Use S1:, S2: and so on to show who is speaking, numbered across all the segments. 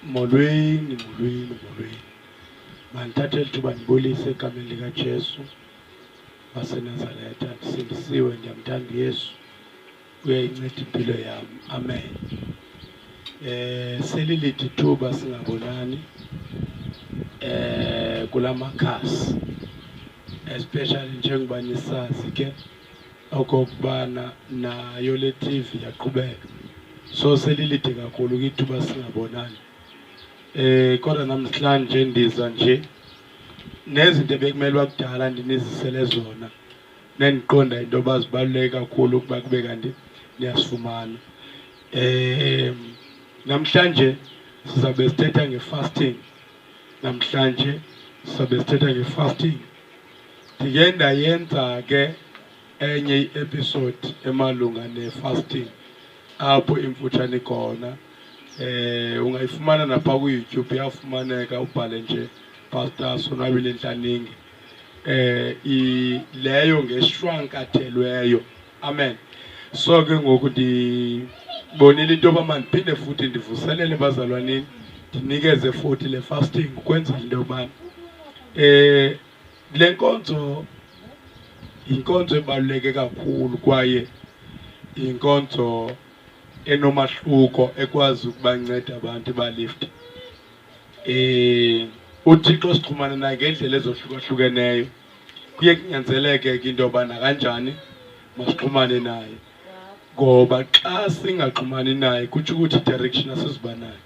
S1: Molweni. Mandithathe lithuba ndibolise egameni likaJesu waseNazaretha. Ndisindisiwe, ndiyamthanda uYesu, uyayinceda impilo yam. Amen. Selilithi ithuba singabonani kula makhasi, especially njengoba nisazi ke okokubana nayo le TV yaqhubeka. So selilide kakhulu ithuba singabonani. Kodwa namhlanje ndiza nje nezinto bekumele wakudala ndinizisele zona nendiqonda into yoba zibaluleke kakhulu ukuba kube kanti niyasifumana. Namhlanje sizabe sithetha nge-fasting. Ndike ndayenza ke enye i-episode emalunga ne-fasting apho imfutshane khona. Ungayifumana napha ku-YouTube, iyafumaneka, ubhale nje Pastor S.Ntlaninge. Leyo ngeshwankathelweyo. Amen. So ke ngoku ndibonile into yoba mandiphinde futhi ndivuselele bazalwanini, ndinikeze futhi le fasting ukwenzela into yobana le nkonzo yinkonzo ebaluleke kakhulu kwaye yinkonzo enomahluko ekwazi ukubanceda abantu balifte. UThixo sixhumana naye ngendlela ezohlukahlukeneyo. Kuye kunyanzeleke ke into yobana kanjani masixhumane naye, ngoba xa singaxhumani naye kutsho ukuthi direction asizuba nayo.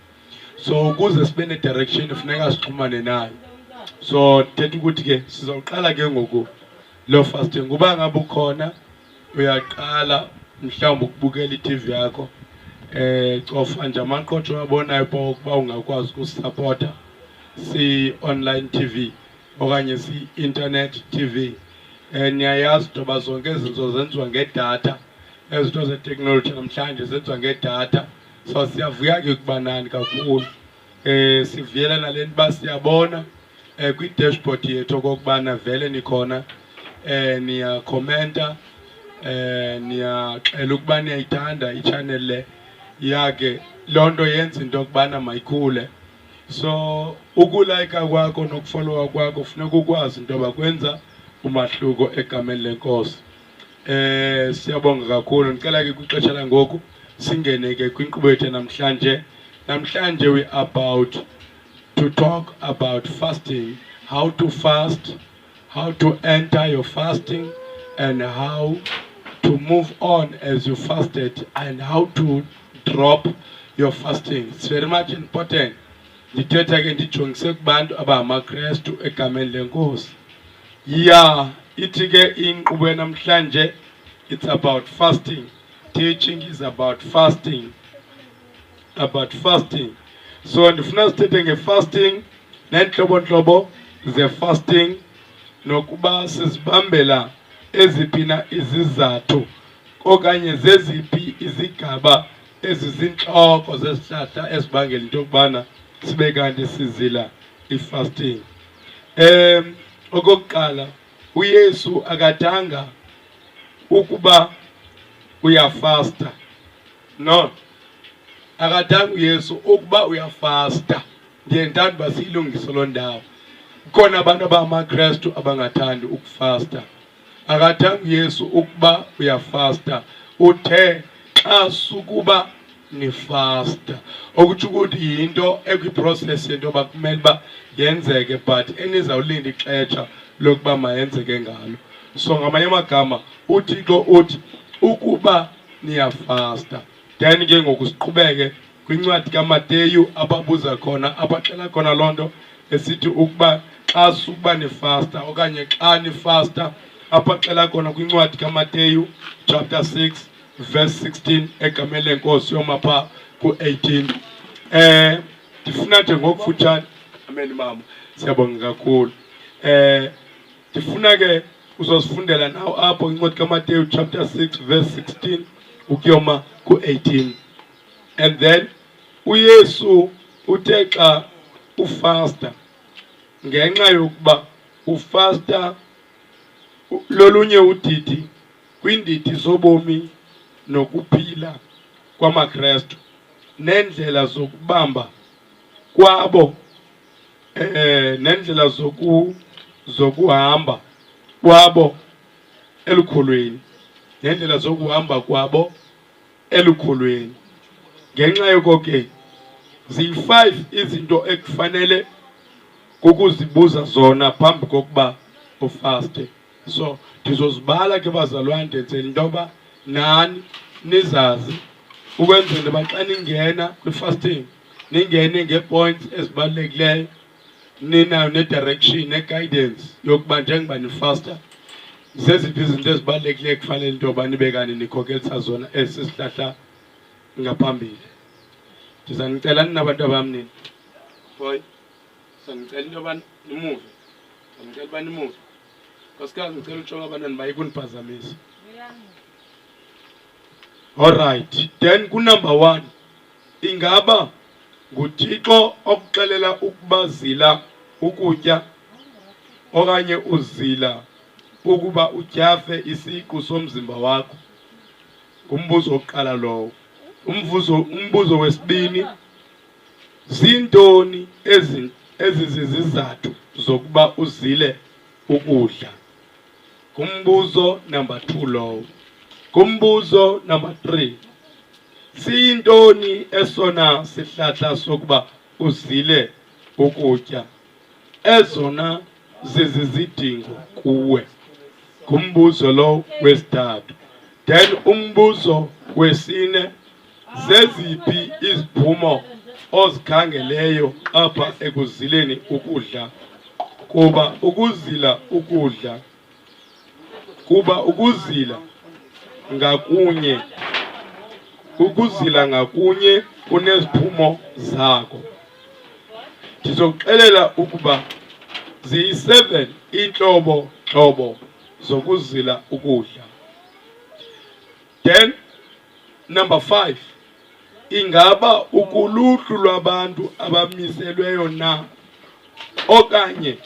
S1: So ukuze sibe ne-direction funeka sixhumane naye. So thetha ukuthi ke sizawuqala ke ngoku lo fasting. Uba ngabe ukhona uyaqala mhlawumbe ukubukela i-TV yakho, cofa nje amaqoqo wabonayo ukuba ungakwazi ukusupporta si-online TV okanye si-internet TV. Niyayazi ntoba zonke izinto zenziwa ngedatha, ezinto zeteknoloji namhlanje zenziwa ngedatha. So siyavuya ke ukuba nani kakhulu. Sivuyela nale nto uba siyabona kwi-dashboard yethu okokubana vele nikhona, niyakhomenta, niyaxela ukuba niyayithanda i-channel le yakhe. Loo nto yenza into yokubana mayikhule. So ukulayika kwakho nokufollowa kwakho funeka ukwazi into yoba kwenza umahluko egameni lenkosi. Siyabonga kakhulu. Ndicela ke kwixesha langoku singene ke kwinkqubo yethu namhlanje. Namhlanje we about to talk about fasting, how to fast, how to enter your fasting, and how to move on as you fasted, and how to drop your fasting. It's very much important. Ndithetha ke ndijongise kubantu abangamaKrestu egameni lenkosi. Ithi ke inkqubo namhlanje it's about fasting. Teaching is about fasting. So ndifuna sithethe nge-fasting neentlobo ze-fasting, nokuba sizibambela eziphi na izizathu okanye zeziphi izigaba ezizintloko zesihlahla ezibangela into yokubana sibe kanti sizila i-fasting. Okokuqala, uYesu akadanga ukuba uyafasta. No, akadanga uYesu ukuba uyafasta. Ndiyendanda uba siyilungise loo ndawo. Kukhona abantu abangamaKrestu abangathandi ukufasta. Akadanga uYesu ukuba uyafasta, uthe xa sukuba nifasta. Okutsho ukuthi yinto ekwiprocess yento yoba kumele uba yenzeke, but enizawulinda ixesha lokuba mayenzeke ngalo. So ngamanye amagama uThixo uthi ukuba niyafasta. Then ke ngoku siqhubeke kwincwadi kaMateyu ababuza khona, abaxela khona loo nto esithi ukuba xa sukuba nifasta okanye xa nifasta, abaxela khona kwincwadi kaMateyu chapter 6 verse 16 egameni lenkosi yoma phaa ku-18. Ndifuna nje ngokufutshane, amen mama, siyabonga kakhulu. Ndifuna ke uzosifundela nawo apho incwadi kaMateyu chapter 6 verse 16 ukuyoma ku-18. And then uYesu uthe xa ufasta, ngenxa yokuba ufasta lolunye udidi kwiindidi zobomi nokuphila kwamaKrestu. nendlela zokubamba kwabo nendlela zokuhamba kwabo elukholweni, nendlela zokuhamba kwabo elukholweni. Ngenxa yoko ke ziyi-5 izinto ekufanele ukuzibuza zona phambi kokuba ufaste. So ndizozibala ke bazalwane, ndenzela into yoba nani nizazi ukwenzela uba xa ningena kwi-fasting ningene ngee-points ezibalulekileyo, ninayo ne-direction ne-guidance yokuba njengoba nifasta zeziphi izinto ezibalulekileyo kufanele into yoba nibe kanti nikhokelisa zona esi sihlahla ngaphambili. Ndizanicela ninabantu abam nini boy, ndicela into yoba nimuve, ndicela uba nimuve nkosikazi, ndicela utshoka abantwana baye kuniphazamisa. Alright, then kunumber 1, ingaba nguThixo okuxelela ukuba zila ukutya okanye uzila ukuba utyhafe isiqu somzimba wakho? Ngumbuzo wokuqala lowo. Umbuzo wesibini, zintoni ezizizathu zokuba uzile ukudla? Kumbuzo number 2 lowo. Kumbuzo number 3, siyintoni esona sihlahla sokuba uzile ukutya, ezona zizizidingo kuwe? Kumbuzo lo wesithathu. Then umbuzo wesine, zeziphi iziphumo ozikhangeleyo apha ekuzileni ukudla? Kuba ukuzila ngakunye kuneziphumo zako. Ndizokuxelela ukuba ziyi-7 iintlobo zokuzila ukudla. Then number 5, ingaba ukuluhlu lwabantu abamiselweyo na, okanye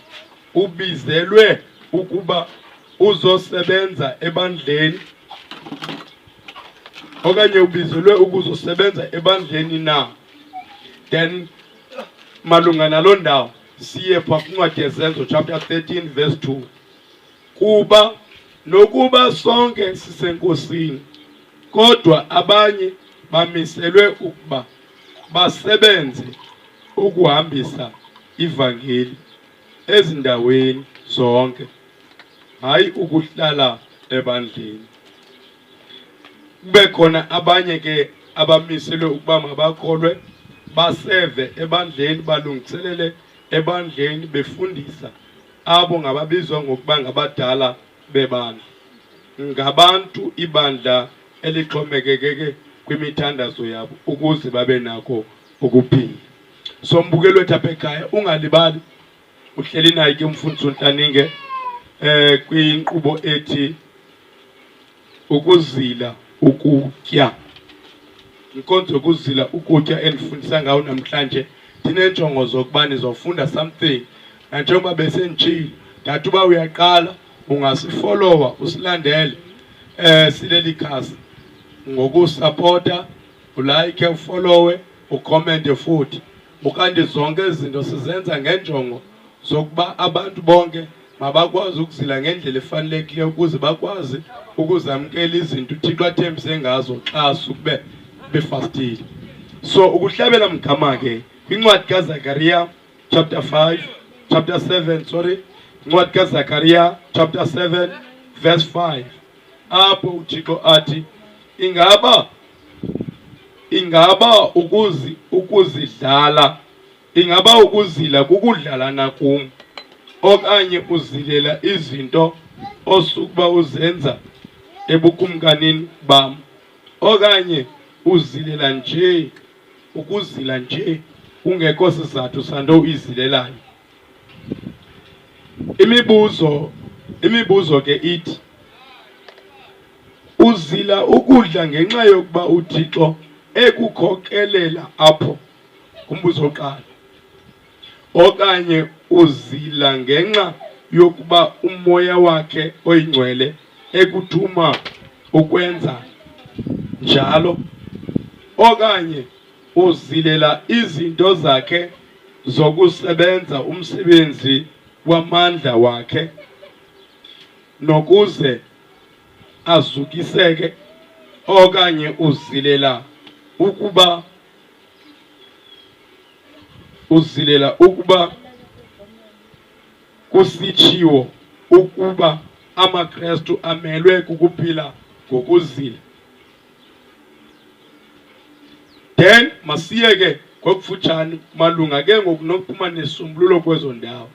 S1: ubizelwe ukuba uzosebenza ebandleni, na? Then malunga naloo ndawo siye phaa kwincwadi yezenzo chapter 13 verse 2, kuba nokuba sonke sisenkosini kodwa abanye bamiselwe ukuba basebenze ukuhambisa ivangeli ezindaweni zonke, hayi ukuhlala ebandleni. Kube khona abanye ke abamiselwe ukuba mabakholwe baseve ebandleni, balungiselele ebandleni befundisa abo ngababizwa ngokuba ngabadala bebandla, ngabantu ibandla elixhomekeke kwimithandazo yabo ukuze babe nako ukuphila. So mbukeli wethu apha ekhaya, ungalibali uhleli naye ke umfundisi uNtlaninge kwinkqubo ethi ukuzila ukutya. Inkonzo yokuzila ukutya endifundisa ngawo namhlanje ndineenjongo zokuba nizofunda something, nanjengoba besenditshilo ndathi uba uyaqala ungasifolowa usilandele sileli khasi ngokusapota, ulike, ufolowe, ukomente futhi. Ukanti zonke izinto sizenza ngenjongo zokuba abantu bonke mabakwazi ukuzila ngendlela efanelekileyo ukuze bakwazi ukuzamkela izinto uThixo athembise ngazo xa sukube befastile. So ukuhlabela mgama ke kwincwadi kaZakhariya chapter 7, incwadi kaZakhariya chapter 7 verse 5, apho uThixo athi ingaba ukuzila kukudlala nakum, okanye uzilela izinto osukuba uzenza ebukumkanini bam, okanye uzilela nje, ukuzila nje kungekho sizathu santo uyizilelayo? Imibuzo ke ithi, uzila ukudla ngenxa yokuba uThixo ekukhokelela apho? Umbuzo oqala. Okanye uzila ngenxa yokuba umoya wakhe oyingcwele ekuthuma ukwenza njalo? Okanye uzilela izinto zakhe zokusebenza umsebenzi wamandla wakhe nokuze azukiseke, okanye uzilela ukuba kusitshiwo ukuba amaKristu amelwe kukuphila ngokuzila. Then masiyeke ngokufutshane malunga ke ngoku nokuphuma nesombululo kwezo ndawo.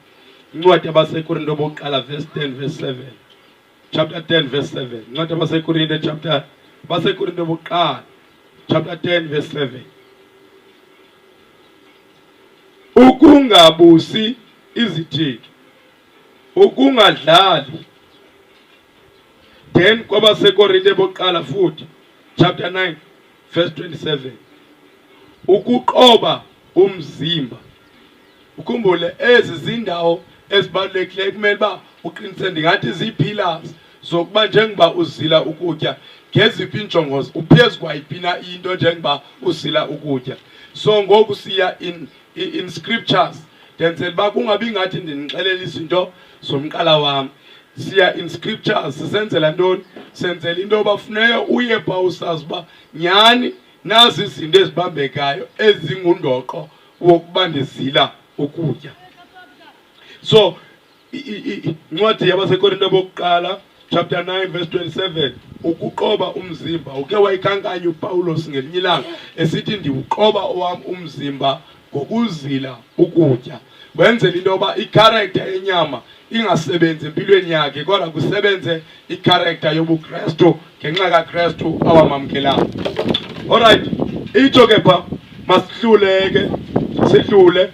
S1: Incwadi yabaseKorinto bokuqala verse 10 verse 7. Chapter 10 verse 7. Incwadi yabaseKorinto bokuqala chapter 10 verse 7. Ukungabusi izithiki, ukungadlali. Then kwabaseKorinto bokuqala futhi chapter 9 verse 27. Ukuqoba umzimba. Ukhumbule ezi zindawo ezibalulekileyo kumele ba uqiniseke ngathi zii-pillars zokuba njengoba uzila ukutya ngeziphi injongo uphezu kwayiphina into njengoba uzila ukutya. So ngoku siya in scriptures ndenzela uba kungabi ngathi ndinixelela izinto zomqala wam. Siya in scriptures sisenzela ntoni? Senzela into yoba funeka uye pha usazi uba nyhani nazi izinto ezibambekayo ezingundoqo wokuba ndizila ukutya. So incwadi yabaseKorinto bokuqala chapter 9 verse 27. Ukuqoba umzimba. Uke wayikhankanya uPawulos ngelinye ilanga esithi ndiwuqoba owam umzimba ngokuzila ukutya. Wenzela into yoba i-character yenyama ingasebenzi empilweni yakhe kodwa kusebenze i-character yobuKristu ngenxa kaKristu awamamkelayo. Alright, itsho ke pha masihluleke sidlule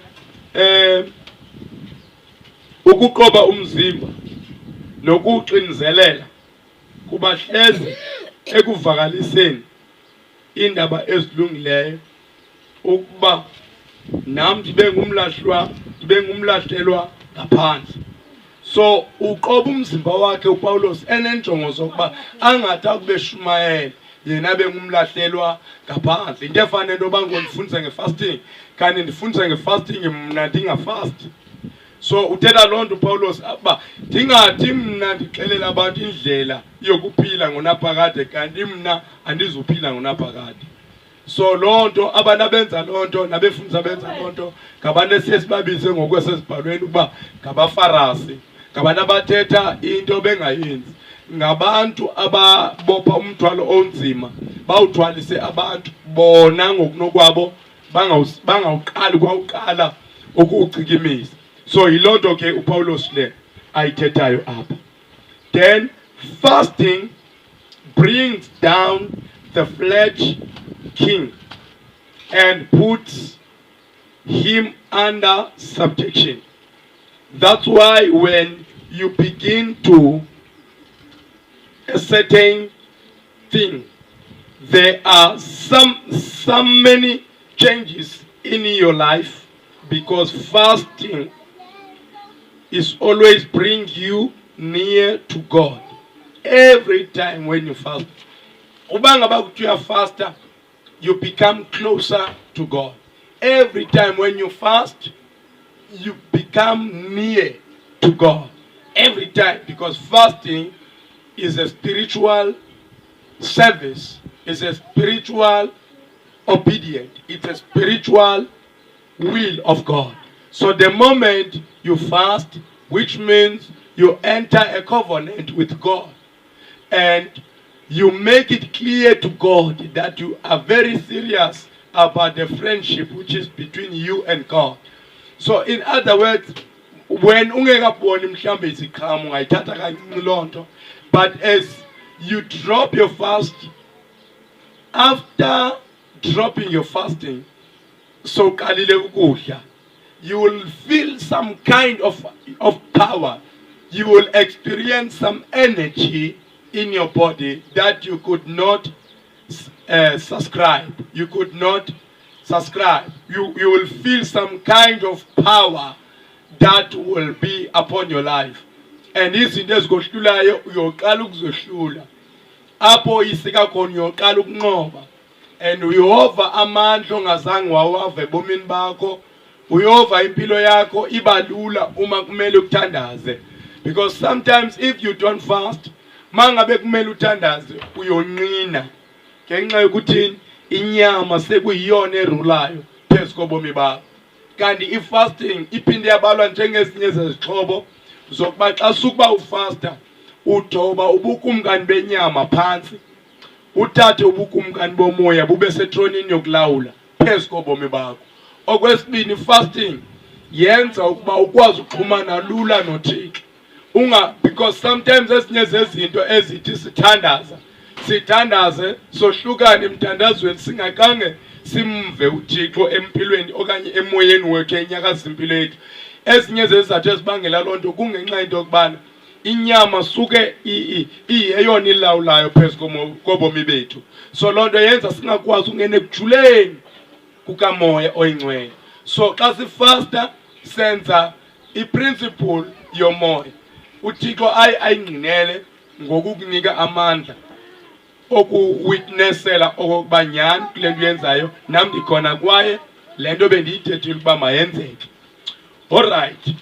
S1: ukuqoba umzimba nokuqinizelela kubahlezi ekuvakaliseni indaba ezilungileyo ukuba nam ndibe ngumlahlelwa ngaphandle. So uqoba umzimba wakhe uPawulos enenjongo zokuba angathi akube shumayela yena bengumlahlelwa ngaphandle. Into efana nento yoba ngondifundisa ngefasting kanti ndifundisa ngefasting mna ndingafasti. So uthetha loo nto uPawulos uba ndingathi mna ndixelela abantu indlela yokuphila ngonaphakade kanti mna andizuphila ngonaphakade. So loo nto abantu abenza loo nto nabefundisa abenza loo nto ngabantu esiye sibabize ngokwesezibhalweni ukuba ngabafarasi, ngabantu abathetha into bengayenzi, ngabantu ababopha umthwalo onzima bawuthwalise abantu bona ngokunokwabo bangawuqali kwawuqala ukuwucikimisa. So yiloo nto ke uPawulos le ayithethayo apha. Then fasting brings down the flesh king and puts him under subjection. That's why when you begin to a certain thing, there are some many changes in your life, because fasting is always bring you near to God. Every time when you fast, faster, you become closer to God. Every time when you fast, you become near to God. Every time, because fasting is a spiritual service, it's a spiritual obedience, it's a spiritual will of God. So the moment you fast, which means you enter a covenant with God, and you make it clear to God that you are very serious about the friendship which is between you and God. So in other words, when but as you drop your fast, after dropping your fasting, so you will feel some kind of power. You will experience some energy in your body that you could not subscribe. You could not subscribe. You will feel some kind of power that will be upon your life. And this is just goshulayo yoqala ukuzohlula. Apho isika khona yoqala ukunqoba. and uyehova amandla ongazange wawava ebomini bakho, uyehova impilo yakho ibalula uma kumele ukuthandaze. Because sometimes if you don't fast, mangabe kumele uthandaze uyonqina ngenxa yokuthi inyama sekuyiyona erulayo phezu kobomi bakho. Kanti i-fasting iphinde yabalwa njengezinye zezixhobo zokuba xa sukuba ufasta udoba ubukumkani benyama phansi, uthathe ubukumkani bomoya bube setronini yokulawula phezu kobomi bakho. Okwesibini, fasting yenza ukuba ukwazi ukuxhumana lula noThixo. Because sometimes ezinye zezinto ezithi sithandaze sohlukane emthandazweni singakange simve uThixo empilweni okanye emoyeni wethu enyakaza impilo yethu. Ezinye zezizathu ezibangela loo nto kungenxa yento yokubana inyama suke iyeyona ilawulayo phezu kobomi bethu. So loo nto yenza singakwazi ungena ekujuleni kukamoya oyingcwele. So xa sifasta senza iprinciple yomoya. uThixo ayingqinele ngokukunika amandla okuwitnessela okokuba nyani kule nto yenzayo nami ndikhona kwaye le nto bendiyithethile ukuba mayenzeke. Alright,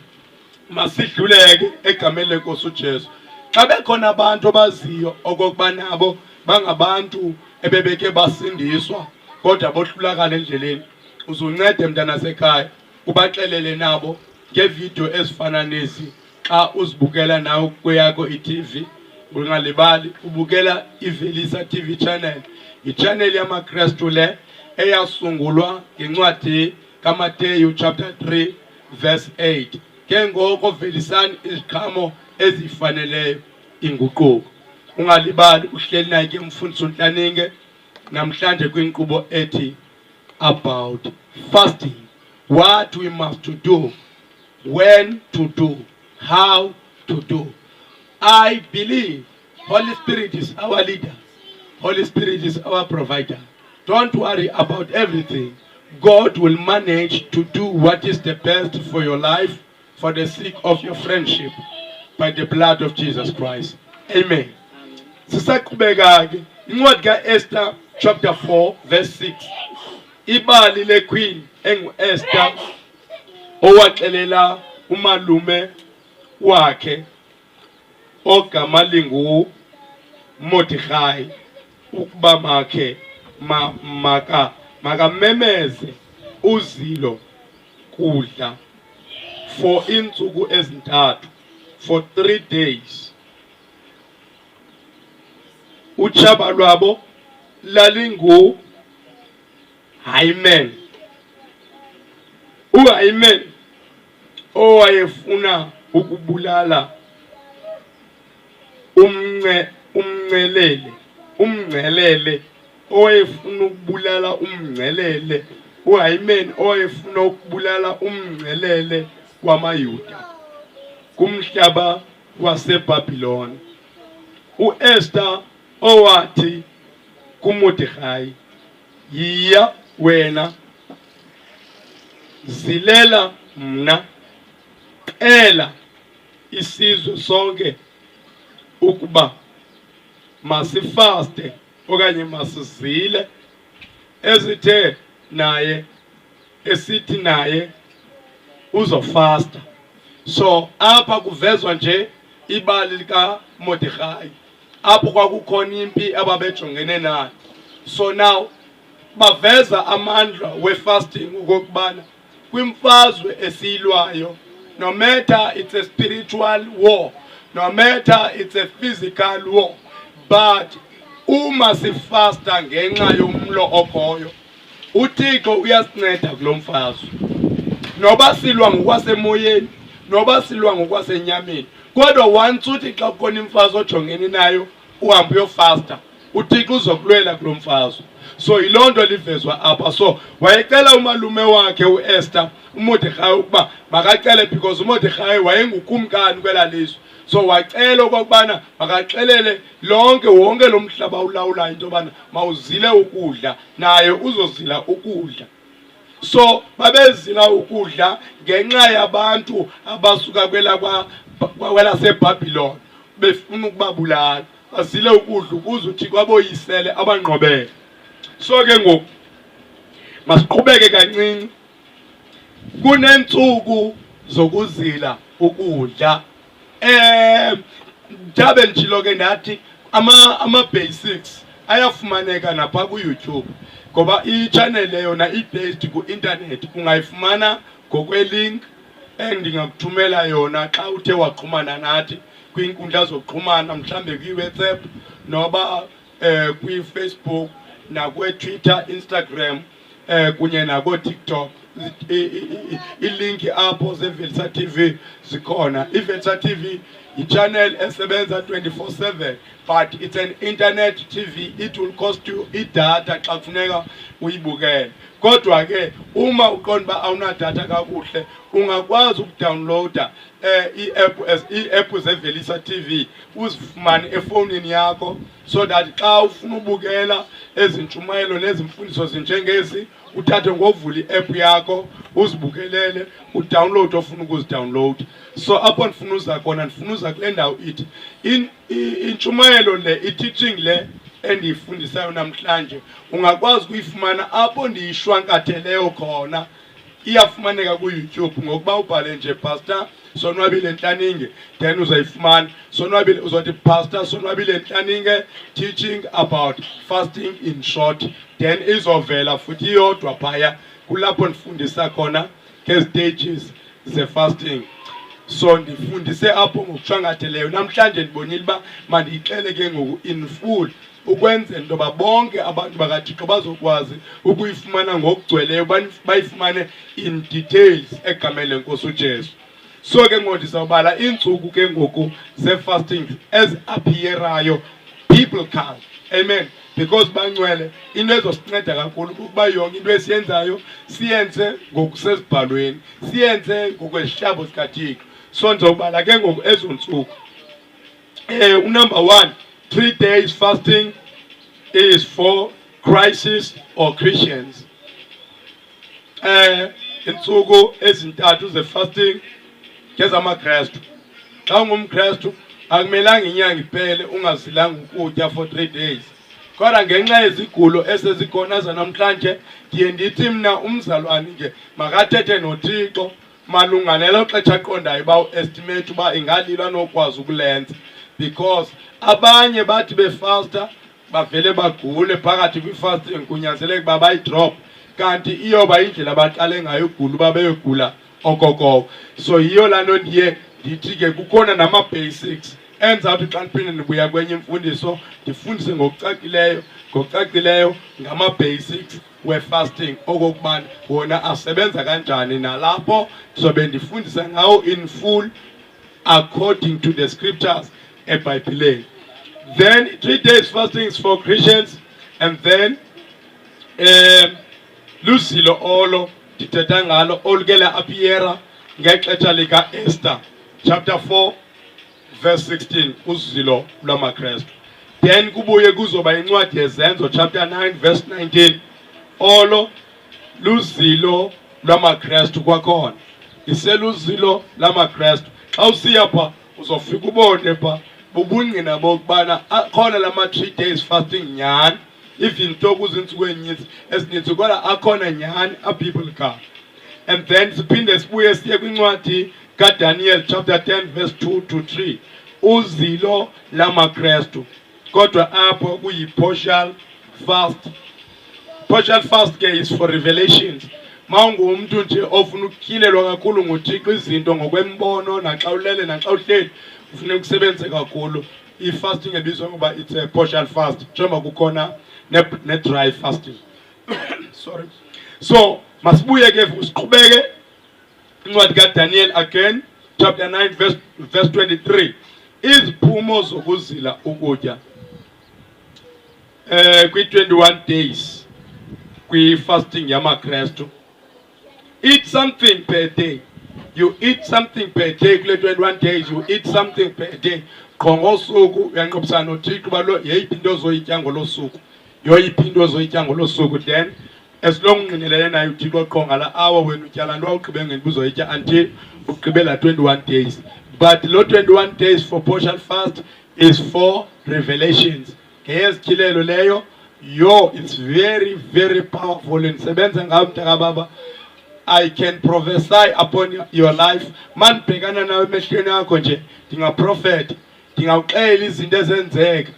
S1: masidluleke egameni lenkosi uJesu. Xa bekhona abantu abaziyo okokuba nabo bangabantu ebebeke basindiswa kodwa bohlulakala endleleni, uzuncede mntanasekhaya ubaxelele nabo ngevidiyo ezifana nezi. Xa uzibukela nawe kweyakho iTV, ungalibali ubukela iVelisa TV channel, ichannel yamaKristu le eyasungulwa ngencwadi kaMateyu chapter 3 verse 8. Ke ngoko velisani iziqhamo ezifaneleyo inguquko. Ungalibali uhleli naye ke umfundisi uNtlaninge namhlanje kwinkqubo ethi about fasting, what we must to do, when to do, how to do. I believe Holy Spirit is our leader. Holy Spirit is our provider. Don't worry about everything. God will manage to do what is the best for your life for the sake of your friendship by the blood of Jesus Christ. Amen. Sisaqhubeka ke incwadi kaEsther chapter 4 verse 6. Ibali lequeen enguEsther owaxelela umalume wakhe ogama lingu Mordecai ukuba makamemeze uzilo kudla for insuku ezintathu, for 3 days. Utshaba lwabo lalingu Haman. uHaman owayefuna ukubulala umngcelele owayefuna ukubulala umngcelele, uHaman owayefuna ukubulala umngcelele wamaYuda kumhlaba waseBhabhiloni. uEsther owathi kuMordecai, yiya wena, zilela mna, cela isizwe sonke ukuba masifaste okanye masizile, esithi naye uzofasta. So apha kuvezwa nje ibali likaMordecai apho kwakukhona impi ababejongene nayo. So now baveza amandla we-fasting ukokubana kwimfazwe esiyilwayo, no matter it's a spiritual war, no matter it's a physical war, but uma sifasta ngenxa yomlo okhoyo, uThixo uyasinceda kulo mfazwe. Noba silwa ngokwasemoyeni, noba silwa ngokwasenyameni, kodwa once uthi xa kukhona imfazwe ojongene nayo uhambe uyofasta, uThixo uzokulwela kulo mfazwe. So yiloo nto livezwa apha. So wayecela umalume wakhe uEsther uMordecai ukuba makacele, because uMordecai wayengukumkani kwela lizwe. So wacela okokubana makaxelele wonke lo mhlaba ulawulayo into yobana mawuzile ukudla, naye uzozila ukudla. So babezila ukudla ngenxa yabantu abasuka kwelaseBhabhiloni befuna ukubabulala. Bazile ukudla ukuze uThixo aboyisele abanqobele. So ke ngoku masiqhubeke kancinci. Kunentsuku zokuzila ukudla. Mjabe njilo ke ndathi ama basics ayafumaneka napha ku YouTube ngoba i-channel yona i-based ku internet, ungayifumana ngokwe-link endingakuthumela yona xa uthe waxhumana nathi kwiinkundla zokuxhumana, mhlambe kwi-WhatsApp noba kwi-Facebook nakwe-Twitter, Instagram kunye nako-TikTok. Ilink apho zeVelisa TV zikhona. iVelisa TV i-channel esebenza 24/7, but it's an internet TV. It will cost you idata xa kufuneka uyibukele. Kodwa ke uma uqonda ba awunadata kakuhle ungakwazi ukudownloada i-app zeVelisa TV uzifumane efonini yakho, so that xa ufuna ubukela ezintshumayelo nezimfundiso zinjengezi uthathe ngovula i-app yakho uzibukelele, udownload ofuna ukuzidownload. So apho ndifuna uza khona, ndifuna uza kule ndawo ithi intshumayelo le, i-teaching le endiyifundisayo namhlanje ungakwazi ukuyifumana apho ndiyishwankatheleyo khona. Iyafumaneka ku-YouTube ngokuba ubhale nje Pastor Sonwabile Ntlaninge, then uzayifumana. Sonwabile uzothi Pastor Sonwabile Ntlaninge teaching about fasting in short, then izovela futhi yodwa phaya kulapho ndifundisa khona nge-stages ze-fasting. So ndifundise apho ngokushwankatheleyo. Namhlanje ndibonile uba mandiyixele ke ngoku in full ukwenzela into yoba bonke abantu bakaThixo bazokwazi ukuyifumana ngokugcweleyo, bayifumane in details egameni lenkosi uJesu. So ke ngoku ndizawubala iintsuku ke ngoku ze-fasting ezi-appearayo biblical. Amen. Because bangcwele into ezosinceda kakhulu ukuba yonke into esiyenzayo siyenze ngokusezibhalweni, siyenze ngokwesihlabo sikaThixo. So ndizawubala ke ngoku ezo ntsuku. Number 1, 3 days fasting is for crisis or Christians. Intsuku ezintathu ze-fasting kezamaKristu. Xa ungumKristu akumelanga inyanga iphele ungazilanga ukutya for 3 days. Kodwa ngenxa yezigulo esezikhona zanamhlanje ndiye ndithi mna umzalwane ke makathethe noThixo malunga nelo xesha aqondayo uba u-estimate uba ingalilo anokwazi ukulenza, because abanye bathi befasta bavele bagule phakathi kwi-fasting kunyanzeleka uba bayidrop, kanti iyoba indlela baqale ngayo ugula uba beyogula okokoko. So yiyo laa nto ndiye ndithi ke kukhona nama-basics enzawuthi xa ndiphinde ndibuya kwenye imfundiso ndifundise ngokucacileyo ngama-basics we-fasting, okokubana wona asebenza kanjani, nalapho ndizobe ndifundisa ngawo in full according to the scriptures eBhayibhileni. Then 3 days fasting is for Christians, and then lusilo olo ndithetha ngalo olukela appeara ngexesha lika-Esther chapter 4 verse 16, uzilo lwamaKristu. Then kubuye kuzoba incwadi yezenzo chapter 9 verse 19, olo luzilo lwamaKristu kwakhona. Iseluzilo lamaKristu. Xa usiya pha uzofika ubone pha bubungqina bokubana akhona lama 3 days fasting nyhani, even though kuziintsuku ezininzi kodwa akhona nyhani a-biblical. And then siphinde sibuye siye kwincwadi kaDaniel chapter 10 verse 2 to 3, uzilo lamaKristu. Kodwa apho kuyi-partial fast. Partial fast ke is for revelations. Mawungumntu nje ofuna ukutyhilelwa kakhulu nguThixo izinto ngokwembono, naxa ulele naxa uhleli ufuna ukusebenza kakhulu, i-fasting ebizwa ngoba it's a partial fast, njengoba kukhona ne-dry fasting. Sorry. So masibuye ke siqhubeke incwadi kaDaniel again chapter 9 verse 23, iziphumo zokuzila ukutya kwi-21 days kwi-fasting yamaKristu. Eat something per day. You eat something per day. Kule 21 days you eat something per day. Qho ngosuku uyanqobisana noThixo uba lo yeyiphi into ozoyitya ngolo suku, yoyiphi into ozoyitya ngolo suku. Then as long unqinelele naye uThixo qho ngala hour wena utyala nto awugqibe ngeni uzoyitya until ugqibela 21 days. But lo 21 days for partial fast is for revelations. Ngeyezityhilelo leyo Yo, it's very, very powerful. And sebenza ngam takababa. I can prophesy upon your life. Man pegana na emehlweni yakho nje, dinga prophet, dinga uxela izinto ezenzeka.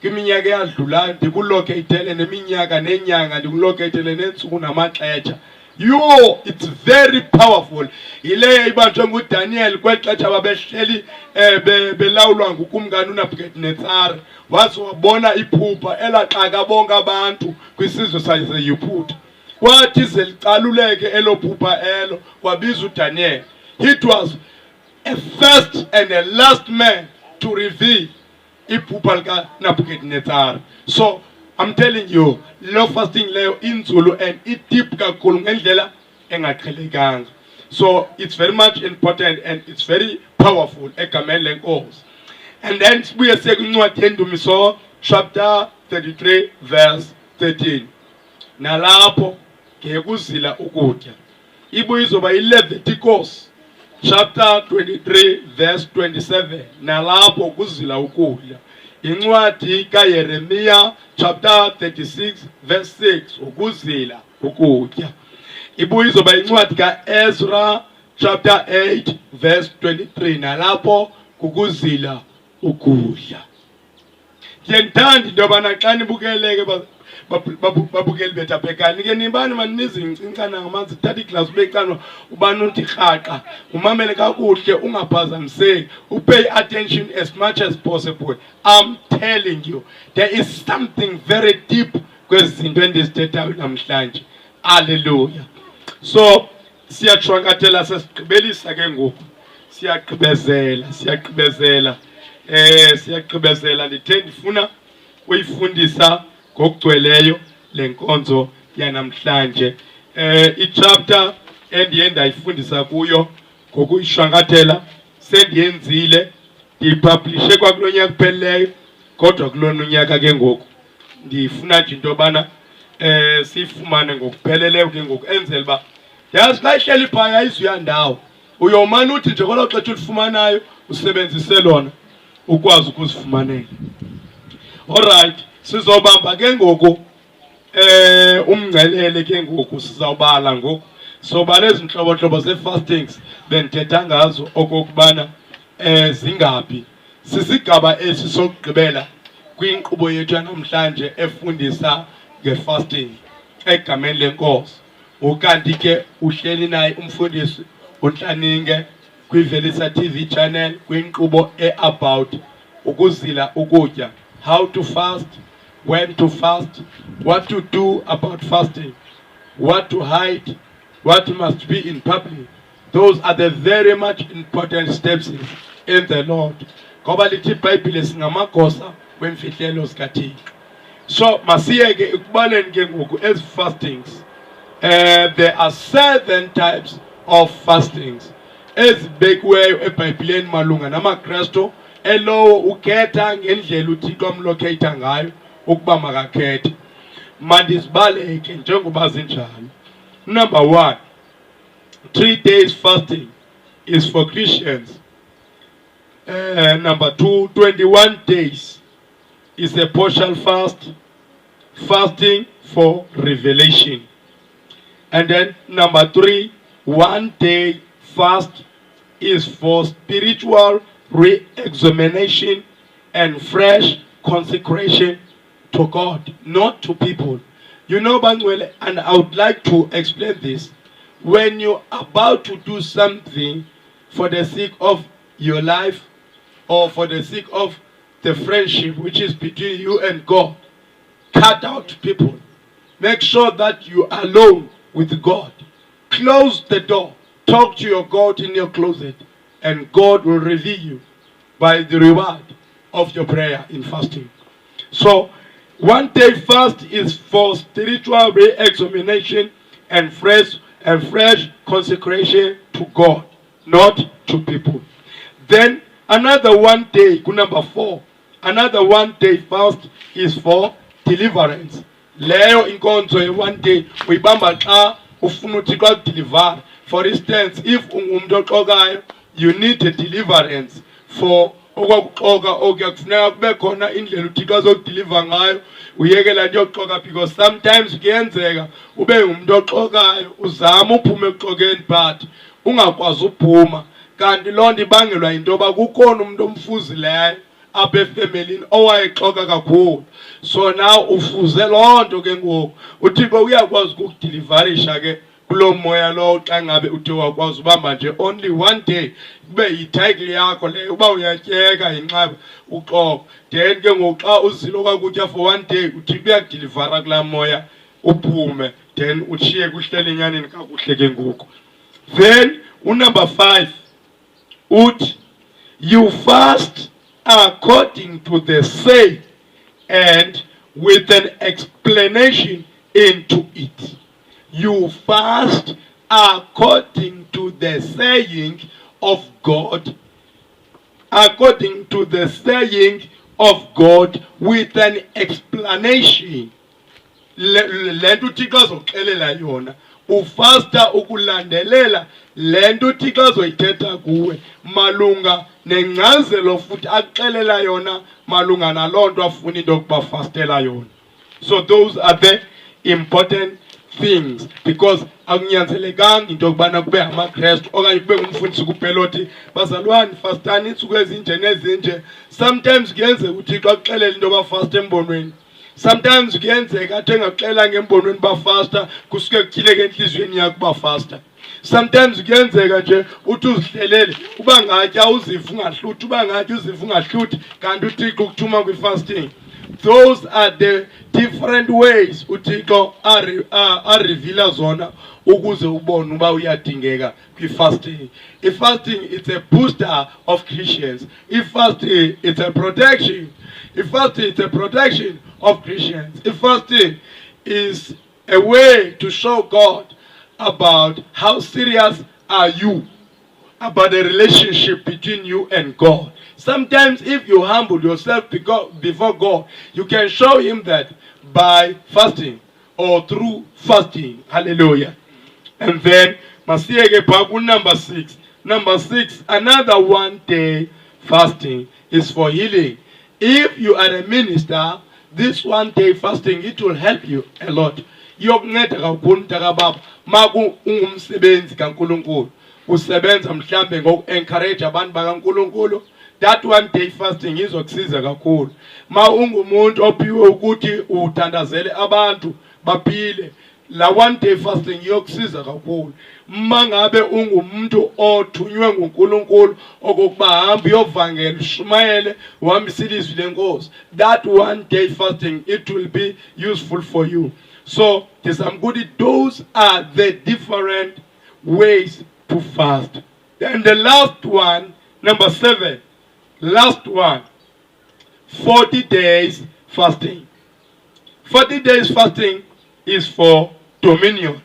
S1: Kwiminyaka eyadlulayo ndikulocatele neminyaka nenyanga ndikulocatele nensuku namaxesha. Yo, it's very powerful. Ile ibanjwe nguDaniel kwexesha babehleli belawulwa ngukumkani uNebukadnezar. Wathi wabona iphupha elaxaka bonke abantu kwisizwe saseYiputa. Wathi selicaluleke elophupha elo wabiza uDaniel. It was a first and a last man to reveal iphupha lika Nebukadnezar. So I'm telling you, lo fasting leyo inzulu and it deep kakhulu ngendlela engaqhelekanga. So it's very much important and it's very powerful egameni lenkosi. And then sibuye sekuncwadi yendumiso chapter 33 verse 13. Nalapho ngekuzila ukutya. Ibuye izoba iLeviticus chapter 23 verse 27. Nalapho kuzila ukudla. Incwadi kaYeremiya chapter 36 verse 6 ukuzila ukutya. Ibuye izoba incwadi kaEzra chapter 8 verse 23 nalapho kukuzila ukudla. Ngiyandithanda into yobana xa nibukeleke babukeli bethu abhekani ke nibani manizincincana ngamanzi thatha iglass ubecana ubani uthi rhaqa umamele kakuhle ungaphazamiseki upay attention as much as possible. I'm telling you there is something very deep kwezinto endizithethayo namhlanje. Hallelujah. So siyaqhwankqathela sesigqibelisa ke ngoku siyaqhibezela ndithe ndifuna uyifundisa ngokugcweleyo lenkonzo yanamhlanje. I-chapter endiye ndayifundisa kuyo ngokuyishwankathela sendiyenzile ndiyipublishe kwakulo nyaka kuphelileyo kodwa kulona unyaka ke ngoku ndifuna nje into yobana siyifumane ngokupheleleyo ke ngoku enzela uba yazi xa ihleli phaya izuyandawo uyomana uthi nje kwelo xesha ulifumanayo usebenzise lona ukwazi ukuzifumanela. Alright, sizobamba ke ngoku umngcelele ke ngoku sizawubala ngoku sobala ezinhlobo ze-fastings bendithetha ngazo okokubana zingaphi. Sisigaba esi sokugqibela kwinkqubo yethu yanamhlanje efundisa nge-fasting egameni lenkosi. Ukanti ke uhleli naye umfundisi uNtlaninge kwiVelisa TV channel kwinkqubo about ukuzila ukutya, how to fast, when to fast, what to do about fasting, what to hide, what must be in public. Those are the very much important steps in the Lord. Ngoba lithi iBhayibhile singamagosa wemfihlelo zikaThixo. So masiyeke ekubaleni ke ngoku ezi fastings. There are 7 types of fastings ezibekiweyo eBhayibhileni malunga namaKristu elowo ukhetha ngendlela uThixo amlocate ngayo ukuba makakhethe. Mandizibaleke njengoba zinjalo. Number 1, 3 days fasting is for Christians. Number 2, 21 days is a partial fast, fasting for revelation. And then number 3, 1 day fast is for spiritual re-examination and fresh consecration to God, not to people. You know, Bangwele, and I would like to explain this. When you're about to do something for the sake of your life or for the sake of the friendship which is between you and God, cut out people. Make sure that you are alone with God. Close the door. Talk to your God in your closet, and God will reveal you by the reward of your prayer in fasting. So, 1 day fast is for spiritual re-examination and fresh consecration to God, not to people. Then another 1 day, number 4, another 1 day fast is for deliverance. Leo inkonzo ye 1 day uyibamba xa ufuna uThixo deliver. For instance, if umuntu oxokayo, you need a deliverance for okuxoka okuyakufuneka kube khona indlela uThixo azokudeliver ngayo uyekela nje ukuxoka, because sometimes kuyenzeka ube umuntu oxokayo uzama uphume ekuxokeni but ungakwazi uphuma, kanti loo nto ibangelwa yinto yoba kukhona umuntu omfuzileyo apha efemelini owayexoka kakhulu. So now ufuze loo nto ke ngoku uThixo uyakwazi ukukudilivarisha ke kulo moya lowo xa ngabe uthe wakwazi ubamba nje only one day kube yititle yakho leyo uba uyatyeka yinxeba uxoka, then ke ngoku xa uzilo kwakutya for one day uThixo uyakudilivara kulaa moya uphume, then utshiye kuhlele enyaneni kakuhle ke ngoku. Then number 5 uthi you fast according to the say and with an explanation into it. You fast according to the saying of God, according to the saying of God with an explanation. Lento uThixo azokuxelela yona, ufasta ukulandelela lento uThixo azoyithetha kuwe malunga nengcazelo futhi akuxelela yona malunga naloo nto afuna into yokuba fastela yona. So those are the important things, because akunyanzelekanga into yokubana kube amaKrestu okanye kube ngumfundisi kuphela othi bazalwane fastani iintsuku ezinje nezinje. Sometimes kuyenzeka uThixo akuxelela into yoba fasta embonweni. Sometimes kuyenzeka athi engaxelela ngembonweni bafasta kusuke kutyhileke entliziyweni yakho uba fasta. Sometimes kuyenzeka nje uthi uzihlelele uba ngatya uziva ungahluthi, uba ngatya uziva ungahluthi, kanti uThixo ukuthuma kwi-fasting. Those are the different ways uThixo arevila zona ukuze ubone uba uyadingeka kwi-fasting. I-fasting it's a booster of Christians. I-fasting it's a protection. I-fasting it's a protection of Christians. I-fasting is a way to show God about how serious are you about the relationship between you and God. Sometimes if you humble yourself before God, you can show him that by fasting or through fasting. Hallelujah. And then number 6. Number 6, another one day fasting is for healing. If you are a minister, this one day fasting, it will help you a lot. Yokunceda kakhulu mntakababa maku ungumsebenzi kaNkulunkulu usebenza mhlambe ngoku-encourage abantu bakaNkulunkulu, that one day fasting izokusiza kakhulu. Ma ungumuntu ophiwe ukuthi uthandazele abantu baphile, la one day fasting iyokusiza kakhulu. Ma ngabe ungumuntu othunywe nguNkulunkulu okokuba hamba uyovangela ushumayele uhambise ilizwi lenkosi, that one day fasting it will be useful for you. So those are the different ways to fast. Then the last one, number 7, last one, 40 days fasting. 40 days fasting is for dominion.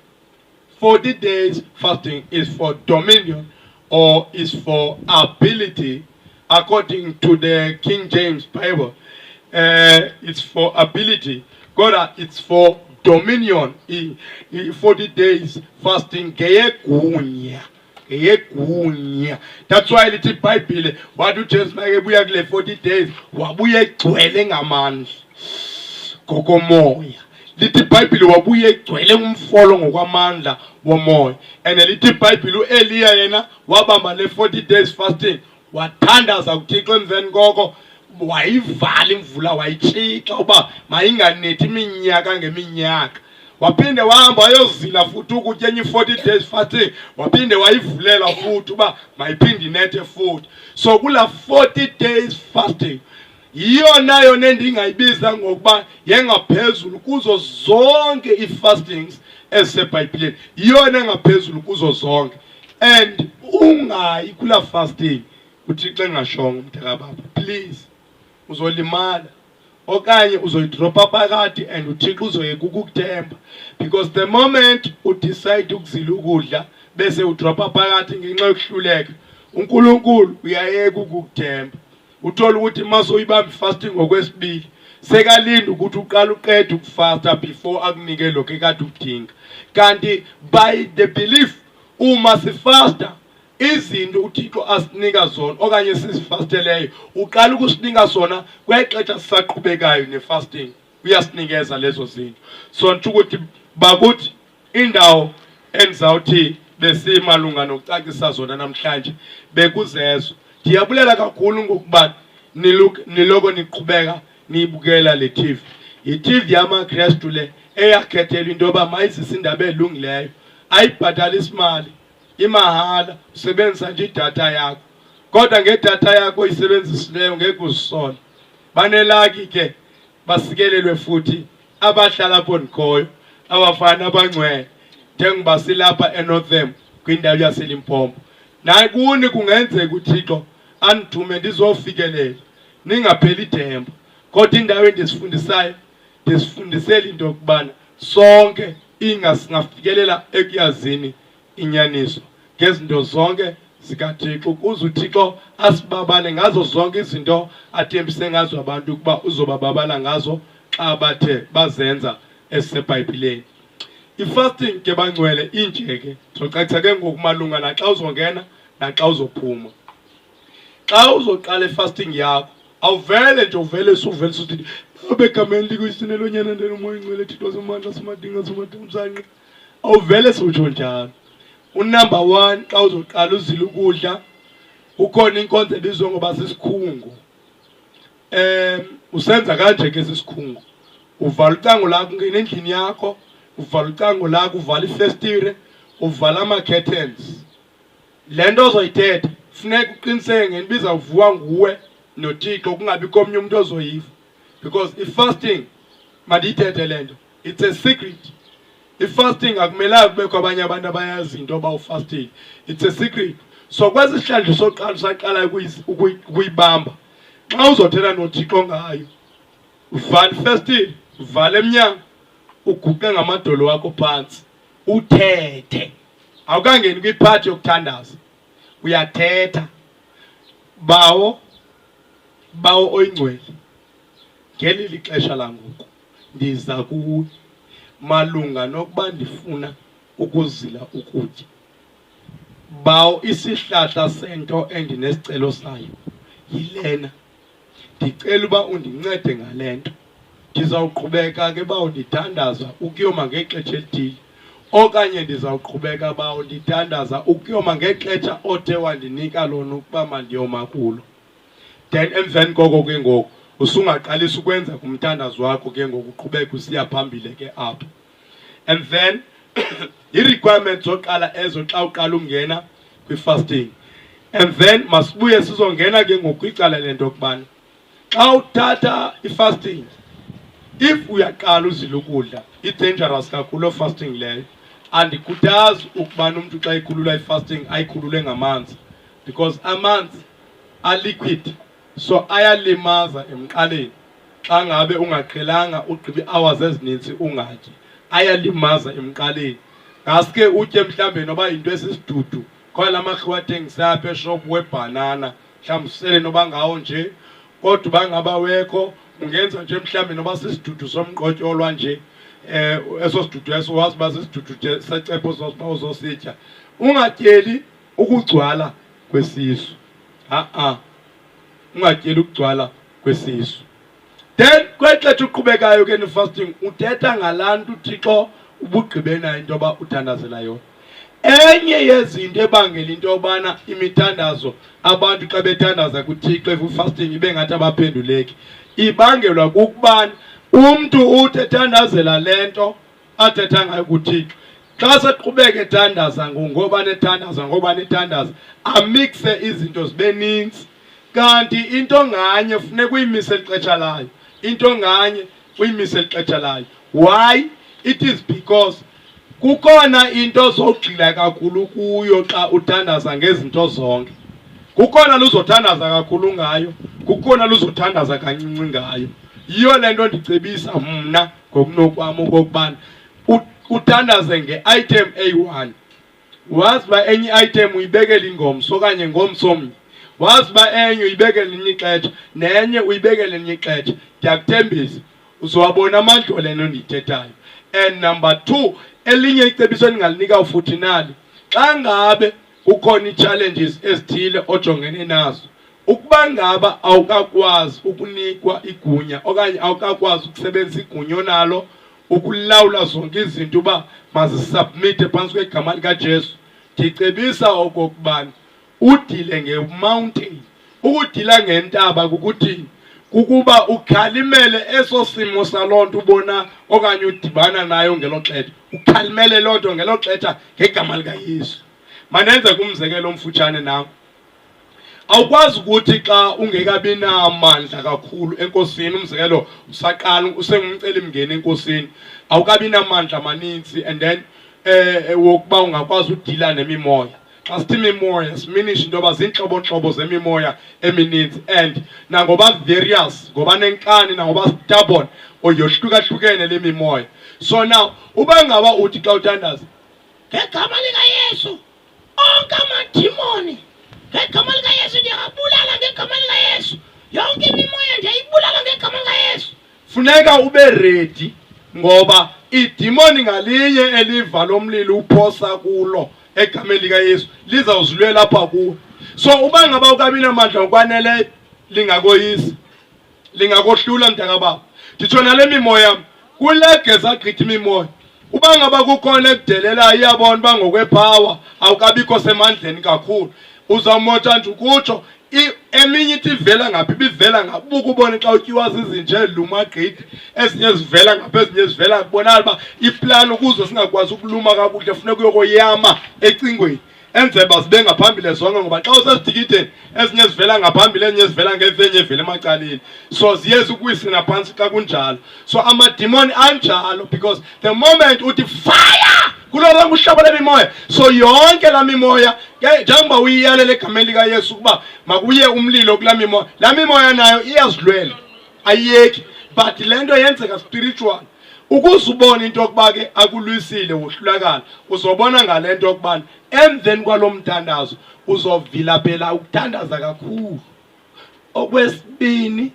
S1: 40 days fasting is for dominion, or is for ability, according to the King James Bible. It's for ability. God, it's for dominion. 40 days fasting. That's why little Bible, what do Jesus make we have 40 days? Wabuye gcwele ngamandla. Kokomoya. Little Bible wabuye gcwele umfolo ngokwamandla womoya. And little Bible Elia yena wabamba le 40 days fasting. Wathandaza kuThixo emveni koko wayivala imvula wayitshika uba mayinganethi iminyaka ngeminyaka. Waphinde wahamba wayozila futhi ukutya enye 40 days fasting, waphinde wayivulela futhi uba mayiphinde inethe futhi. So kula 40 days fasting yiyona yona endingayibiza ngokuba yengaphezulu kuzo zonke i-fastings eziseBhayibhileni, yiyona engaphezulu kuzo zonke. And ungayi kula fasting uThixo engashongo mntakababa, please uzolimala okanye uzoyidropa phakathi and uThixo uzoyeka ukukuthemba, because the moment udecide ukuzila ukudla bese udropa phakathi ngenxa yokuhluleka, uNkulunkulu uyayeka ukukuthemba. Uthola ukuthi masoyibamba fasting ngokwesibili sekalinda ukuthi uqala uqede ukufasta before akunike lokho ekade ukudinga. Kanti by the belief uma sifasta izinto uThixo asinika zona okanye sizifasteleyo uqala ukusinika zona kwexesha sisaqhubekayo nefasting. uyasinikeza lezo zinto. So ntsho ukuthi bakuthi indawo endizawuthi besimalunga nokucacisa zona namhlanje bekuzezo. Ndiyabulela kakhulu ngokuba niloko niqhubeka niyibukela le TV. I-TV yamaKrestu le eyakhethelwa into yoba mayizise indaba elungileyo, ayibhatali isimali, imahala, usebenzisa nje idatha yakho. Kodwa ngedatha yakho oyisebenzisileyo ngeke uzisole. Banelaki ke basikelelwe futhi abahlala apho ndikhoyo, abafana abangcwele njengoba silapha eNortham kwindawo yaseLimpopo. Naye kuni kungenzeka uThixo andithume ndizofikelela, ningapheli ithemba. Kodwa indawo endisifundisayo ndisifundisela into yokubana sonke singafikelela ekuyazini inyaniso ngezinto zonke zikaThixo, ukuze uThixo asibabale ngazo zonke izinto athembise ngazo abantu ukuba uzobababala ngazo xa bathe bazenza esisebhayibhileni. I-fasting ke bangcwele inje ke sizocacisa ke ngokumalunga naxa uzongena naxa uzophuma. Xa uzoqala i-fasting yakho awuvele nje uvele suvele suthi begameni likuyisinelo nyana ndelo moya ingcwele Thixo semandla simadinga somadumsanye. Awuvele sotsho njalo. Unumber 1, xa uzoqala uzila ukudla ukhona inkonzo ebizwa ngoba sisikhungu. Usenza kanje ke sisikhungu. Uvala ucango lakho ungena endlini yakho, uvala ucango lakho, uvala ifestire, uvala ama-curtains. Le nto ozoyithetha funeka uqiniseke ngenibiza uvuwa nguwe noThixo kungabi komnye umuntu ozoyiva, because i-fasting mandiyithethe le nto, it's a secret. I-fasting akumelanga kubekho abanye abantu abayazi into yoba ufastile. It's a secret. So kwesi sihlandlo soqala usaqala ukuyibamba, xa uzothetha noThixo ngayo uvala ifestile, uvala emnyango, uguqe ngamadolo wakho phansi uthethe. Awukangeni kwiphathi yokuthandaza, uyathetha. Bawo oyingcwele, ngelili ixesha langoku ndiza kuwe malunga nokuba ndifuna ukuzila ukutya. Bawo isihlahla sento endinesicelo sayo yilena, ndicela uba undincede ngale nto. Ndizawuqhubeka ke bawo ndithandaza ukuyoma ngexesha elithile, okanye ndizawuqhubeka bawo ndithandaza ukuyoma ngexesha othe wandinika lona ukuba mandiyoma kulo. Then emveni koko ke ngoku usungaqalisa ukwenza kumthandazo wakho ke ngoku uqhubeka usiya phambili ke apho. And then i-requirements zoqala ezo xa uqala ungena kwi-fasting. And then masibuye sizongena ke ngoku kwicala lento yokubana xa uthatha i-fasting, if uyaqala uzila ukudla, i-dangerous kakhulu fasting leyo. Andikhuthazi ukubana umuntu xa ikhulula i-fasting ayikhulule ngamanzi, because amanzi a-liquid, so ayalimaza emqaleni. Xa ngabe ungaqhelanga ugqiba hours ezininzi ungatyi, ayalimaza emqaleni. Ngaske utye mhlambe noba into esisidudu khona lamarhiwa athengisayo apha eshop webhanana, mhlawumbi usele noba ngawo nje, kodwa bangaba wekho ungenza nje mhlambe noba sisidudu somqotyolwa nje, eso sidudu eso wazi uba sisidudu secepho zosiba uzositya. Ungatyeli ukugcwala kwesisu, ungatyeli ukugcwala kwesisu. Then kwexesha uqhubekayo ke ne-fasting uthetha ngalaa nto uThixo ubugqibe nayo into yoba uthandazela yona. Enye yezinto ebangela into yobana imithandazo abantu xa bethandaza kuThixo ifasting ibe ngathi abaphenduleki, ibangelwa kukubana umntu uthi ethandazela le nto athetha ngayo kuThixo, xa seqhubeka ethandaza ngoba nethandaza amikse izinto zibe ninzi. Kanti into nganye funeka uyimise ixesha layo, into nganye uyimise ixesha layo. Why? It is because kukhona into ozogxila kakhulu kuyo xa uthandaza ngezinto zonke. Kukhona luzothandaza kakhulu ngayo, kukhona luzothandaza kancinci ngayo. Yiyo le nto ndicebisa mna ngokunokwam okokubana uthandaze nge-item eyi-1. Wazi uba enye i-item uyibekele ingomso okanye ngomso omnye. Wazi uba enye uyibekele elinye ixesha nenye uyibekele elinye ixesha. Ndiyakuthembisa uzowabona amadolo ento ndiyithethayo. And number 2, elinye icebiso endingalinika futhi nali, xa ngabe ukhona ii-challenges ezithile ojongene nazo, ukuba ngaba awukakwazi ukunikwa igunya okanye awukakwazi ukusebenzisa igunya onalo ukulawula zonke izinto uba mazisubmite phantsi kwegama likaJesu, ndicebisa okokubana udile nge-mountain. Ukudila ngentaba kukuthini? Kukuba ukhalimele eso simo saloo nto ubona okanye udibana nayo ngelo xesha, ukhalimele loo nto ngelo xesha ngegama likaYesu. Mandenze kumzekelo omfutshane nawe. Awukwazi ukuthi xa ungekabi namandla kakhulu enkosini, umzekelo usaqala usengumcelimngeni enkosini, awukabi namandla amaninzi and then wokuba ungakwazi udila nemimoya. Xa sithi imimoya siminisha into yoba ziintlobo-ntlobo zemimoya emininzi and nangoba various, ngoba nenkani nangoba stubborn or yohlukahlukene le mimoya. So now uba ngaba uthi xa uthandaza ngegama likaYesu onke amadimoni, ngegama likaYesu ndiyabulala, ngegama likaYesu yonke imimoya ndiyayibulala ngegama likaYesu, funeka ube ready ngoba idimoni ngalinye eliva lomlilo uphosa kulo egameni likaYesu lizawuzilwela apha kuwe. So uba ngaba ukabi namandla okwaneleyo lingakoyisi, lingakohlula mntakababa. Nditsho nale mimoya kulegeza gqithi imimoya. Uba ngaba kukhona ekudelelayo iyabona uba ngokwepower awukabikho semandleni kakhulu, uzawumotha nje ukutsho eminye ithi ivela ngaphi, ibivela ngaphi. Buka ubone xa utyiwa zizinje luma gqithi, ezinye zivela ngaphi, ezinye zivela kubonakala uba iplani ukuze singakwazi ukuluma kakuhle funeka uyokoyama ecingweni enze uba zibe ngaphambili zonke, ngoba xa usesidikitheni ezinye zivela ngaphambili, ezinye zivela ngemva, enye ivela emacaleni. So ziye zikwisina phantsi xa kunjalo. So amadimoni anjalo because the moment uthi fire kulo lonke uhlobo lemimoya, so yonke laa mimoya njengoba uyiyalele egameni likaYesu ukuba makuye umlilo kulaa mimoya, laa mimoya nayo iyazilwela ayiyeki. But le nto yenzeka spiritual. Ukuze ubone into yokuba ke akulwisile wohlulakala, uzobona ngale nto yokubana emveni kwalo mthandazo uzovilapela ukuthandaza kakhulu. Okwesibini,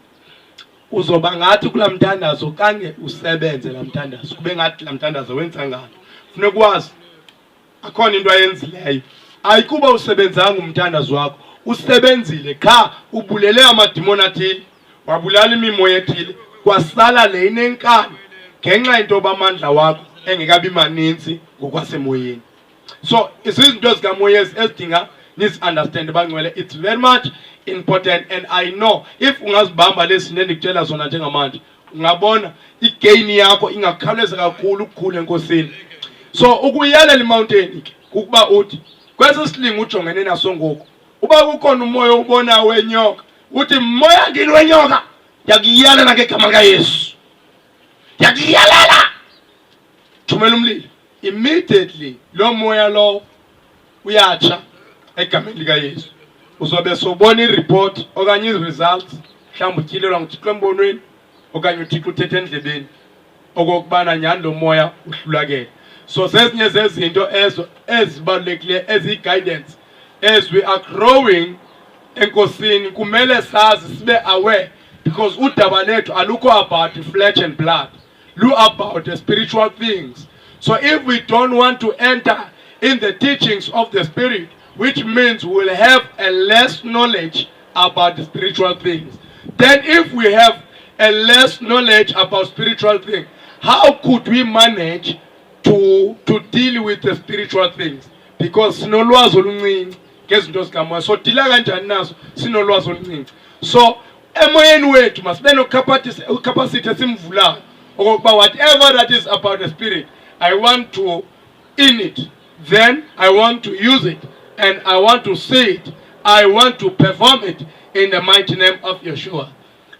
S1: uzoba ngathi kulaa mthandazo kange usebenze laa mthandazo, kube ngathi laa mthandazo wenza ngalo. Funeka ukwazi akhona into ayenzileyo, ayikuba usebenzanga umthandazo wakho, usebenzile qha ubulele amadimoni athile, wabulala imimoya ethile, kwasala le inenkani ngenxa into yoba amandla wakho engekabi maninzi ngokwasemoyeni. So izinto ezikamoya ezidinga nizi-understand bangcwele. It's very much important and I know if ungazibamba lezi ndikutshela zona njengamanje ungabona igain yakho ingakhawuleza kakhulu ukukhula enkosini. So ukuyalela imountain ke ukuba uthi kwesi silinga ujongene naso ngoku, uba kukhona umoya ubona wenyoka uthi moya ngini wenyoka ndiyakuyalela ngegama likaYesu, ndiyakuyalela, thumela umlilo. Immediately lo moya lo uyatsha egameni likaYesu. Uzobe sobona ireport okanye iresults, mhlawumbe utyilelwa nguThixo embonweni okanye uThixo uthethe endlebeni okokubana nyhani lo moya uhlulakele. So zezinye zezinto ezo ezibalulekileyo eziyi-guidance as we are growing enkosini, kumele sazi sibe aware because udaba lethu alukho about flesh and blood, lu about the spiritual things. So if we don't want to enter in the teachings of the Spirit, which means we will have a less knowledge about the spiritual things, then if we have a less knowledge about spiritual things, how could we manage to deal with the spiritual things? Because sinolwazi oluncinci ngezinto zikamoya. So dila kanjani nazo sinolwazi oluncinci. So emoyeni wethu masibe no-capacity esimvulayo okokuba whatever that is about the Spirit, I want to in it, then I want to use it, and I want to say it, I want to perform it in the mighty name of Yeshua.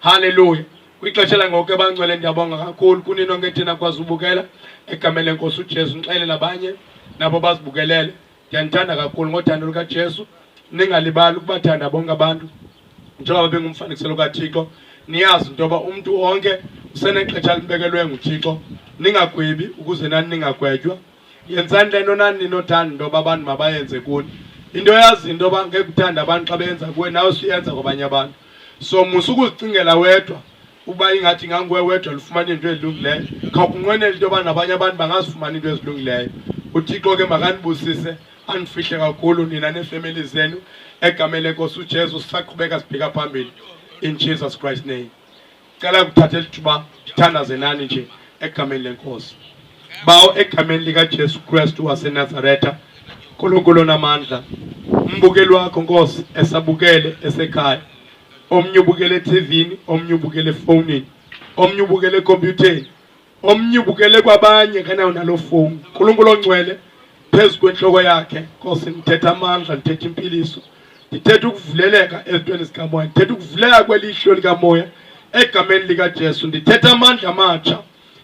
S1: Hallelujah. Kwixesha langoku ebangcwele ndiyabonga kakhulu kunino ngethina kwazi ubukela egameni lenkosi uJesu. Ndixelele nabanye nabo bazibukelele, ndiyanithanda kakhulu ngothando lukaJesu. Ningalibali ukubathanda bonke abantu njengoba bengumfanekiselo kaThixo. Niyazi into yoba umntu wonke usenexesha elibekelwe nguThixo. Ningagwebi ukuze nani ningagwetywa. Yenzani le nto nani ninothanda into yoba abantu mabayenze kuni. Into yazi into yoba ngeke uthanda abantu xa beyenza kuwe nawe usuyenza kwabanye abantu. So musukuzicingela wedwa uba ingathi nganguwe wedwa lufumana into ezilungileyo. Khawukunqwenela into yoba nabanye abantu bangazifumana into ezilungileyo. uThixo ke makanibusise anifihle kakhulu nina nefamily zenu egameni lenkosi uJesu. Sisaqhubeka sibheka phambili in Jesus Christ name. Cela ukuthatha lithuba ndithandaze nani nje egameni lenkosi. Bawo egameni likaJesu Kristu waseNazaretha, uNkulunkulu namandla, umbukeli wakho Nkosi esabukele esekhaya, omnye ubukele eTVini, omnye ubukele efonini, omnye ubukele ekhompyutheni, omnye ubukele kwabanye kanayo nalo phone. uNkulunkulu ongcwele phezu kwenhloko yakhe Nkosi, ndithetha amandla, ndithetha impiliso, ndithetha ukuvuleleka ezintweni zikamoya, ndithetha ukuvuleka kwelihlo likamoya egameni likaJesu. Ndithetha amandla amatsha,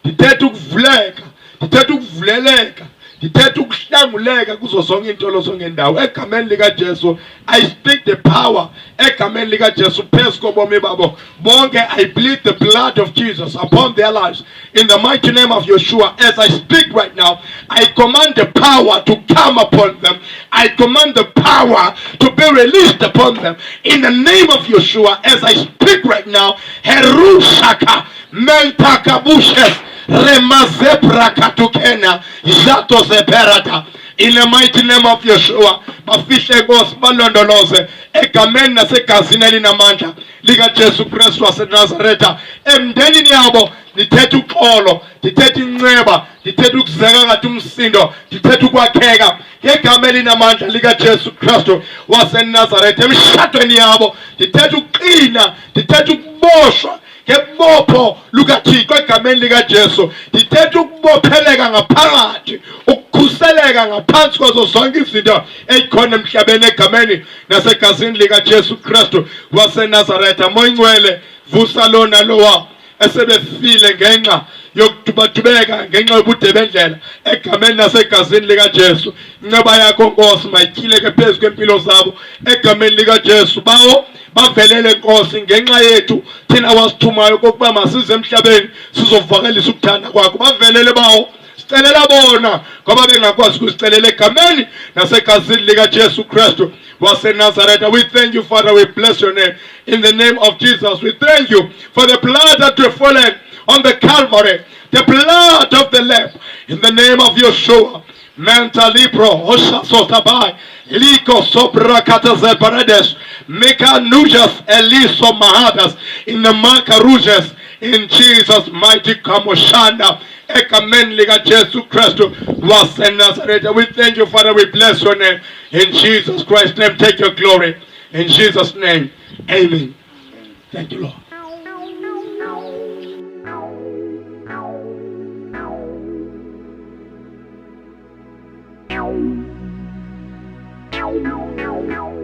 S1: ndithetha ukuvuleka, ndithetha ukuvuleleka, ndithetha ukuhlanguleka kuzo zonke intolo zongendawo egameni likaJesu. I speak the power egameni likaJesu phezu kobomi babo bonke. I bleed the blood of Jesus upon their lives in the mighty name of Yeshua. As I speak right now, I command the power to come upon them. I command the power to be released upon them in the name of Yeshua. As I speak right now, Herushaka Mentakabushes Remazebra Katukena Zato Zeperata, in the mighty name of Yeshua. Bafihle Nkosi balondoloze egameni nasegazini elinamandla likaJesu Kristu waseNazaretha. Emndenini yabo ndithetha uxolo, ndithetha inceba, ndithetha ukuzeka ngathi umsindo, ndithetha ukwakheka ngegama elinamandla likaJesu Kristu waseNazaretha. Emshadweni yabo ndithetha ukuqina, ndithetha ukuboshwa ngebopho lukaThixo egameni likaJesu. Ndithetha ukubopheleka ngaphakathi, ukukhuseleka ngaphansi kwazo zonke izinto ezikhona emhlabeni egameni nasegazini likaJesu Kristu waseNazaretha. Moya Ngcwele, vusa lona lowa esebefile ngenxa yokudubatubeka, ngenxa yobude bendlela egameni nasegazini likaJesu. Inceba yakho Nkosi mayityhileke phezu kwempilo zabo egameni likaJesu. Bawo bavelele Nkosi ngenxa yethu thina wasithumayo kokuba masize emhlabeni sizovakalisa ukuthanda kwakho. Bavelele bawo, sicelela bona ngoba bengakwazi ukusicelela egameni nasegazini likaJesu Kristu waseNazaretha. We thank you, Father. We bless your name in the name of Jesus. We thank you for the blood that you fallen on the Calvary, the blood of the Lamb, in the name of Yeshua. Menta libro hosha sotabai liko sobra katazel paredes meka nujas eliso mahadas in the makarujes in Jesus mighty kamoshanda ekamen liga Jesu Christo was in Nazareth. We thank you, Father. We bless your name in Jesus Christ's name. Take your glory in Jesus' name. Amen. Thank you, Lord.
S2: Meow.